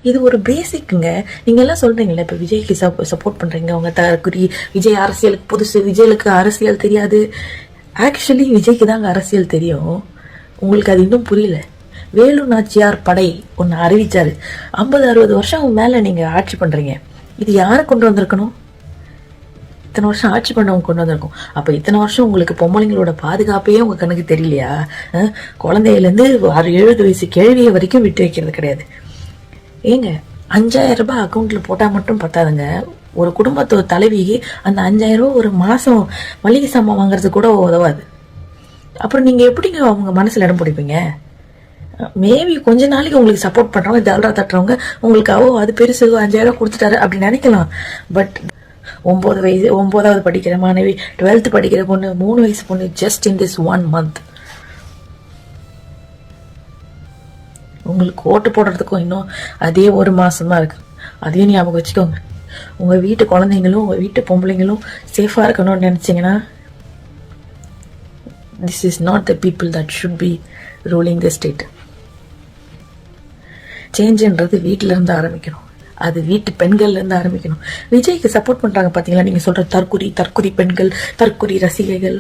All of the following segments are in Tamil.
இது ஒரு பேசிக்குங்க. நீங்க எல்லாம் சொல்றீங்களா, இப்ப விஜய்க்கு சப்போர்ட் பண்றீங்க, உங்க தற்குறி விஜய் அரசியலுக்கு புதுசு, விஜய்க்கு அரசியல் தெரியாது. ஆக்சுவலி விஜய்க்கு தாங்க அரசியல் தெரியும், உங்களுக்கு அது இன்னும் புரியல. வேலு நாச்சியார் படை ஒன்னு அறிவிச்சாரு. 50-60 வருஷம் மேல நீங்க ஆட்சி பண்றீங்க. இது யாரை கொண்டு வந்திருக்கணும்? இத்தனை வருஷம் ஆட்சி பண்ணவங்க கொண்டு வந்திருக்கும். அப்ப இத்தனை வருஷம் உங்களுக்கு பொம்பளைங்களோட பாதுகாப்பே உங்க கணக்கு தெரியலையா? குழந்தையிலேருந்து 6-7 வயசு கேள்வியை வரைக்கும் விட்டு வைக்கிறது கிடையாது. ஏங்க 5000 ரூபாய் அக்கௌண்ட்ல போட்டா மட்டும் பத்தாதுங்க. ஒரு குடும்பத்தோட தலைவி அந்த 5000 ரூபாய் ஒரு மாசம் மளிகை சாமான் வாங்குறது கூட உதவாது. அப்புறம் நீங்க எப்படிங்க அவங்க மனசுல இடம் பிடிப்பீங்க? மேபி கொஞ்ச நாளைக்கு உங்களுக்கு சப்போர்ட் பண்றவங்க, ஜாலரா தட்டுறவங்க உங்களுக்கு அது பெருசு 5000 கொடுத்துட்டாரு அப்படி நினைக்கலாம். பட் 9வது படிக்கிற மாணவி, 12th படிக்கிற பொண்ணு, 3 வயசு பொண்ணு, ஜஸ்ட் இன் திஸ் 1 month உங்களுக்கு ஓட்டு போடுறதுக்கும் இன்னும் அதே 1 மாசம் தான் இருக்கு. அதையும் ஞாபகம் வச்சுக்கோங்க. உங்க வீட்டு குழந்தைங்களும் உங்க வீட்டு பொம்பளைங்களும் சேஃபா இருக்கணும்னு நினைச்சீங்கன்னா, this is not the people that should be ruling the state. சேஞ்சுன்றது வீட்டுல இருந்து ஆரம்பிக்கணும். அது வீட்டு பெண்கள்ல இருந்து ஆரம்பிக்கணும். விஜய்க்கு சப்போர்ட் பண்றாங்க பாத்தீங்களா, நீங்க சொல்ற தற்குறி பெண்கள், தற்குறி ரசிகைகள்.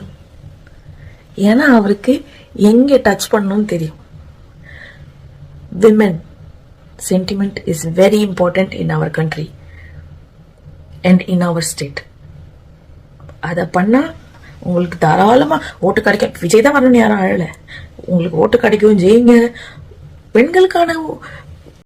ஏன்னா அவருக்கு எங்க டச் பண்ணணும்னு தெரியும். Women sentiment is very important in our country and in our state. அத பண்ணா உங்களுக்கு தாராளமா ஓட்டு கிடைக்கும். விஜய் தான் வரணும்னு யாரும் அழல, உங்களுக்கு ஓட்டு கிடைக்கும், ஜெயிங்க. பெண்களுக்கான